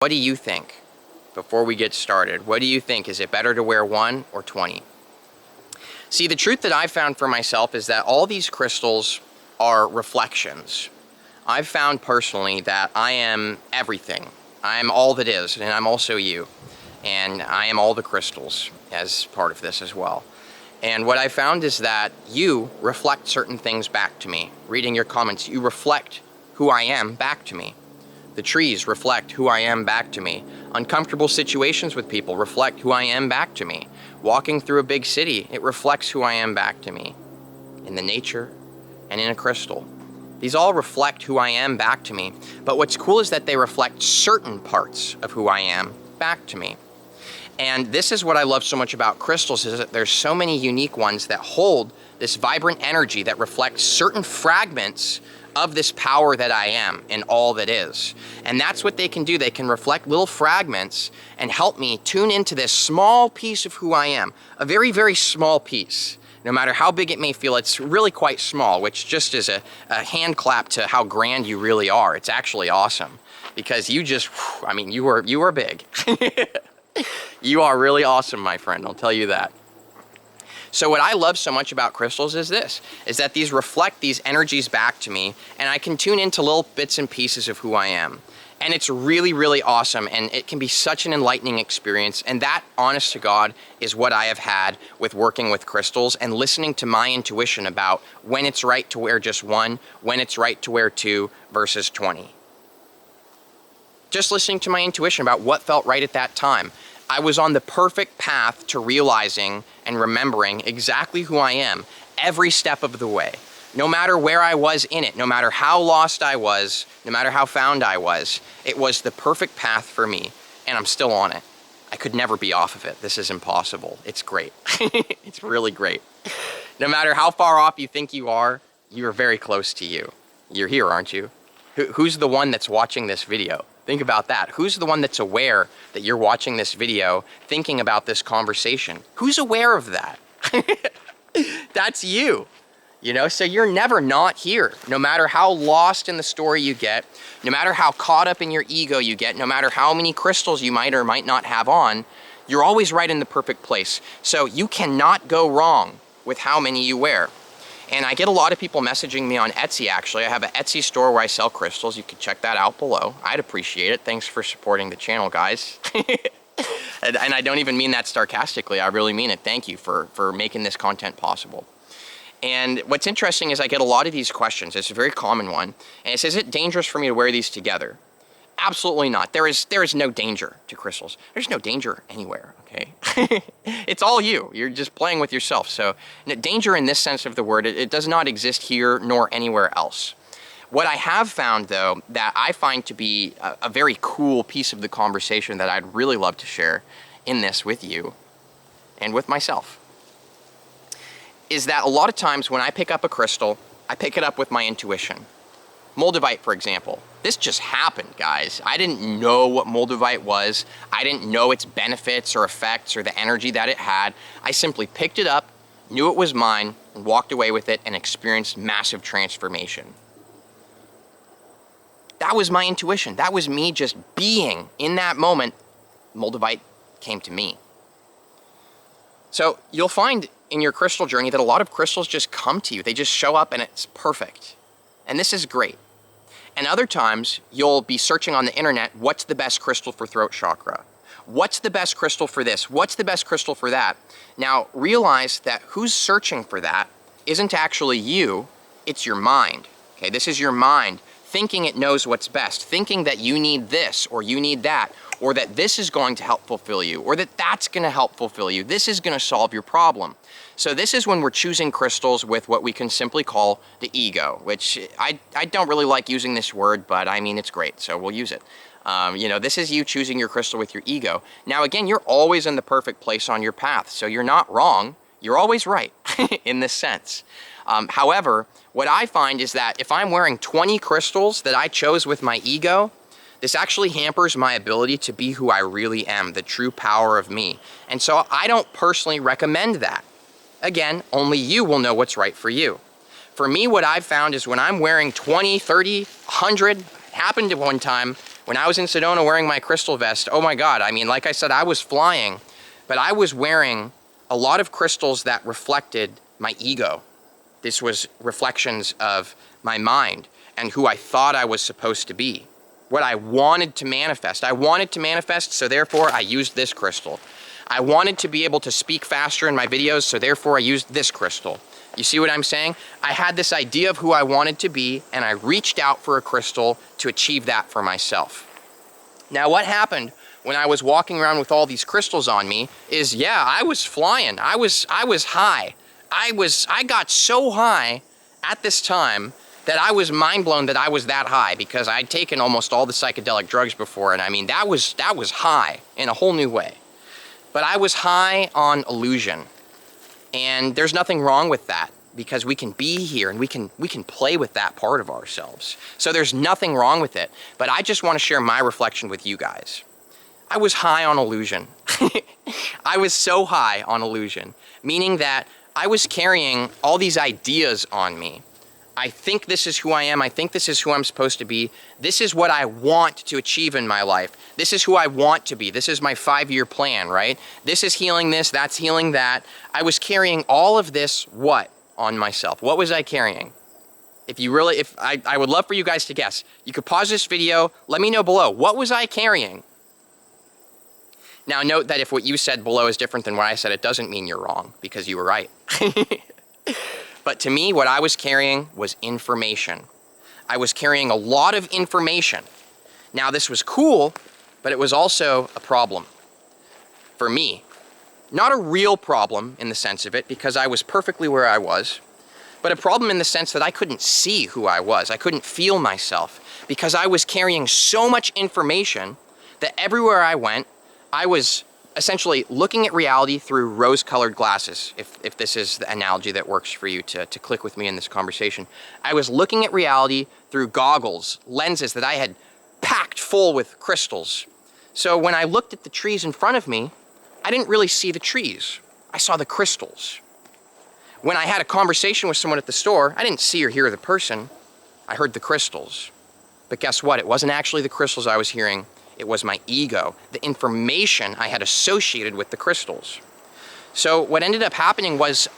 What do you think? Before we get started, what do you think? Is it better to wear 1 or 20? See, the truth that I've found for myself is that all these crystals are reflections. I've found personally that I am everything. I am all that is, and I'm also you. And I am all the crystals as part of this as well. And what I found is that you reflect certain things back to me. Reading your comments, you reflect who I am back to me. The trees reflect who I am back to me. Uncomfortable situations with people reflect who I am back to me. Walking through a big city, it reflects who I am back to me. In the nature and in a crystal. These all reflect who I am back to me. But what's cool is that they reflect certain parts of who I am back to me. And this is what I love so much about crystals, is that there's so many unique ones that hold this vibrant energy that reflects certain fragments of this power that I am and all that is. And that's what they can do. They can reflect little fragments and help me tune into this small piece of who I am. A very, very small piece. No matter how big it may feel, it's really quite small, which just is a hand clap to how grand you really are. It's actually awesome because you just, I mean, you are big. You are really awesome, my friend, I'll tell you that. So what I love so much about crystals is this, is that these reflect these energies back to me, and I can tune into little bits and pieces of who I am. And it's really, really awesome, and it can be such an enlightening experience, and that, honest to God, is what I have had with working with crystals and listening to my intuition about when it's right to wear just 1, when it's right to wear 2 versus 20. Just listening to my intuition about what felt right at that time. I was on the perfect path to realizing and remembering exactly who I am every step of the way. No matter where I was in it, no matter how lost I was, no matter how found I was, it was the perfect path for me, and I'm still on it. I could never be off of it. This is impossible. It's great. It's really great. No matter how far off you think you are very close to you. You're here, aren't you? Who's the one that's watching this video? Think about that. Who's the one that's aware that you're watching this video, thinking about this conversation? Who's aware of that? That's you. You know, so you're never not here. No matter how lost in the story you get, no matter how caught up in your ego you get, no matter how many crystals you might or might not have on, you're always right in the perfect place. So you cannot go wrong with how many you wear. And I get a lot of people messaging me on Etsy, actually. I have an Etsy store where I sell crystals. You can check that out below. I'd appreciate it. Thanks for supporting the channel, guys. And I don't even mean that sarcastically. I really mean it. Thank you for making this content possible. And what's interesting is I get a lot of these questions. It's a very common one. And it says, is it dangerous for me to wear these together? Absolutely not. There is no danger to crystals. There's no danger anywhere, okay? It's all you. You're just playing with yourself. So danger in this sense of the word, it does not exist here nor anywhere else. What I have found, though, that I find to be a very cool piece of the conversation that I'd really love to share in this with you and with myself, is that a lot of times when I pick up a crystal, I pick it up with my intuition. Moldavite, for example. This just happened, guys. I didn't know what Moldavite was. I didn't know its benefits or effects or the energy that it had. I simply picked it up, knew it was mine, and walked away with it and experienced massive transformation. That was my intuition. That was me just being in that moment. Moldavite came to me. So you'll find in your crystal journey that a lot of crystals just come to you. They just show up and it's perfect. And this is great. And other times, you'll be searching on the internet, what's the best crystal for throat chakra? What's the best crystal for this? What's the best crystal for that? Now, realize that who's searching for that isn't actually you, it's your mind. Okay, this is your mind thinking it knows what's best, thinking that you need this or you need that, or that this is going to help fulfill you, or that that's going to help fulfill you. This is going to solve your problem. So this is when we're choosing crystals with what we can simply call the ego, which I don't really like using this word, but I mean, it's great, so we'll use it. You know, this is you choosing your crystal with your ego. Now, again, you're always in the perfect place on your path, so you're not wrong. You're always right in this sense. However, what I find is that if I'm wearing 20 crystals that I chose with my ego, this actually hampers my ability to be who I really am, the true power of me. And so I don't personally recommend that. Again, only you will know what's right for you. For me, what I've found is when I'm wearing 20, 30, 100, happened at one time When I was in Sedona wearing my crystal vest, oh my God, I mean, like I said, I was flying, but I was wearing a lot of crystals that reflected my ego. This was reflections of my mind and who I thought I was supposed to be, what I wanted to manifest. I wanted to manifest, so therefore I used this crystal. I wanted to be able to speak faster in my videos, so therefore I used this crystal. You see what I'm saying? I had this idea of who I wanted to be, and I reached out for a crystal to achieve that for myself. Now, what happened when I was walking around with all these crystals on me is, yeah, I was flying. I was high. I got so high at this time that I was mind blown that I was that high, because I'd taken almost all the psychedelic drugs before, and I mean, that was high in a whole new way. But I was high on illusion. And there's nothing wrong with that, because we can be here and we can play with that part of ourselves. So there's nothing wrong with it. But I just want to share my reflection with you guys. I was high on illusion. I was so high on illusion, meaning that I was carrying all these ideas on me. I think this is who I am. I think this is who I'm supposed to be. This is what I want to achieve in my life. This is who I want to be. This is my 5-year plan, right? This is healing this, that's healing that. I was carrying all of this, what, on myself? What was I carrying? I would love for you guys to guess. You could pause this video, let me know below. What was I carrying? Now note that if what you said below is different than what I said, it doesn't mean you're wrong, because you were right. But to me, what I was carrying was information. I was carrying a lot of information. Now, this was cool, but it was also a problem for me. Not a real problem in the sense of it, because I was perfectly where I was, but a problem in the sense that I couldn't see who I was. I couldn't feel myself, because I was carrying so much information that everywhere I went, I was essentially looking at reality through rose-colored glasses, if this is the analogy that works for you to click with me in this conversation. I was looking at reality through goggles, lenses that I had packed full with crystals. So when I looked at the trees in front of me, I didn't really see the trees. I saw the crystals. When I had a conversation with someone at the store, I didn't see or hear the person. I heard the crystals. But guess what? It wasn't actually the crystals I was hearing. It was my ego, the information I had associated with the crystals. So what ended up happening was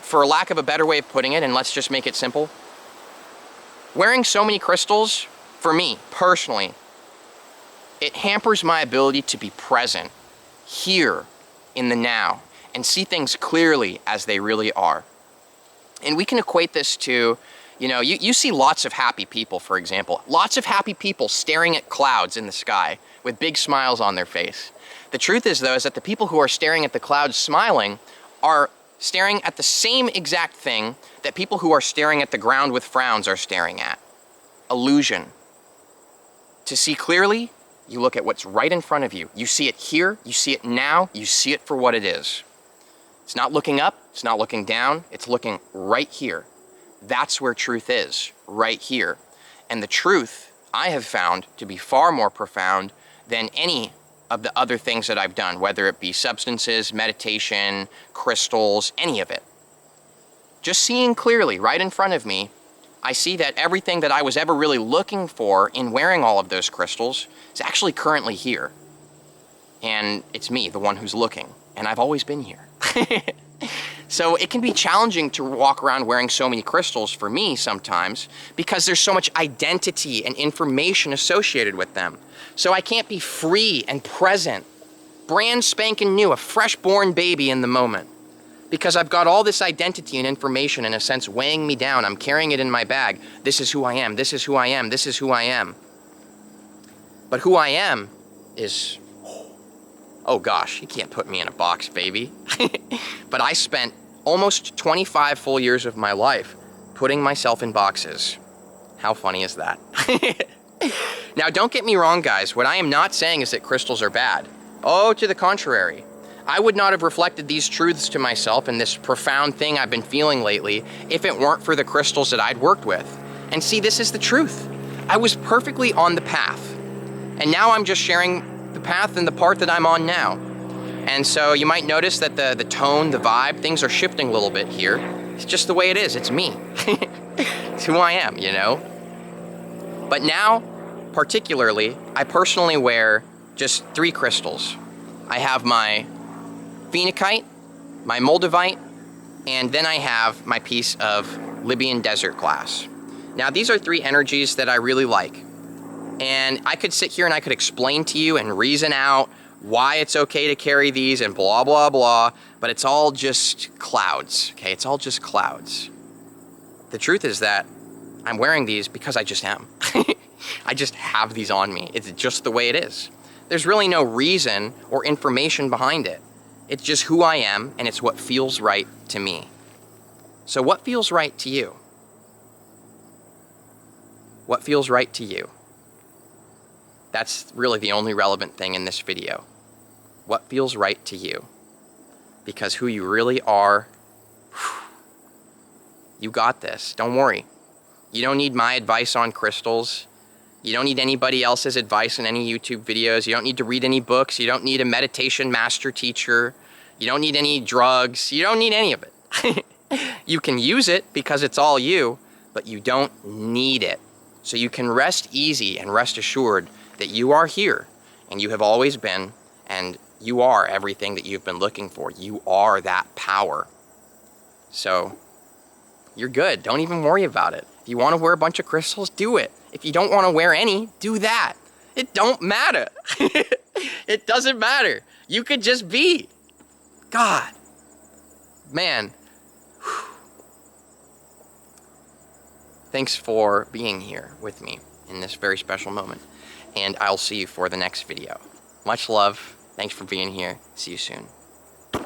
for lack of a better way of putting it, and let's just make it simple, wearing so many crystals, for me, personally, it hampers my ability to be present here in the now and see things clearly as they really are. And we can equate this to, you see lots of happy people, for example. Lots of happy people staring at clouds in the sky with big smiles on their face. The truth is, though, is that the people who are staring at the clouds smiling are staring at the same exact thing that people who are staring at the ground with frowns are staring at. Illusion. To see clearly, you look at what's right in front of you. You see it here, you see it now, you see it for what it is. It's not looking up, it's not looking down, it's looking right here. That's where truth is, right here. And the truth I have found to be far more profound than any of the other things that I've done, whether it be substances, meditation, crystals, any of it. Just seeing clearly right in front of me, I see that everything that I was ever really looking for in wearing all of those crystals is actually currently here. And it's me, the one who's looking. And I've always been here. So it can be challenging to walk around wearing so many crystals for me sometimes, because there's so much identity and information associated with them. So I can't be free and present, brand spanking new, a fresh born baby in the moment, because I've got all this identity and information in a sense weighing me down. I'm carrying it in my bag. This is who I am. This is who I am. This is who I am. But who I am is, oh gosh, you can't put me in a box, baby. But I spent almost 25 full years of my life putting myself in boxes. How funny is that? Now, don't get me wrong, guys. What I am not saying is that crystals are bad. Oh, to the contrary. I would not have reflected these truths to myself and this profound thing I've been feeling lately if it weren't for the crystals that I'd worked with. And see, this is the truth. I was perfectly on the path. And now I'm just sharing the path and the part that I'm on now. And so you might notice that the tone, the vibe, things are shifting a little bit here. It's just the way it is. It's me. It's who I am, But now, particularly, I personally wear just 3 crystals. I have my Phenakite, my Moldavite, and then I have my piece of Libyan desert glass. Now, these are 3 energies that I really like. And I could sit here and I could explain to you and reason out why it's okay to carry these and blah, blah, blah, but it's all just clouds, okay? It's all just clouds. The truth is that I'm wearing these because I just am. I just have these on me. It's just the way it is. There's really no reason or information behind it. It's just who I am, and it's what feels right to me. So what feels right to you? What feels right to you? That's really the only relevant thing in this video. What feels right to you? Because who you really are, you got this. Don't worry. You don't need my advice on crystals. You don't need anybody else's advice in any YouTube videos. You don't need to read any books. You don't need a meditation master teacher. You don't need any drugs. You don't need any of it. You can use it because it's all you, but you don't need it. So you can rest easy and rest assured that you are here, and you have always been, and you are everything that you've been looking for. You are that power. So you're good. Don't even worry about it. If you want to wear a bunch of crystals, do it. If you don't want to wear any, do that. It don't matter. It doesn't matter. You could just be. God. Man. Thanks for being here with me in this very special moment. And I'll see you for the next video. Much love. Thanks for being here. See you soon.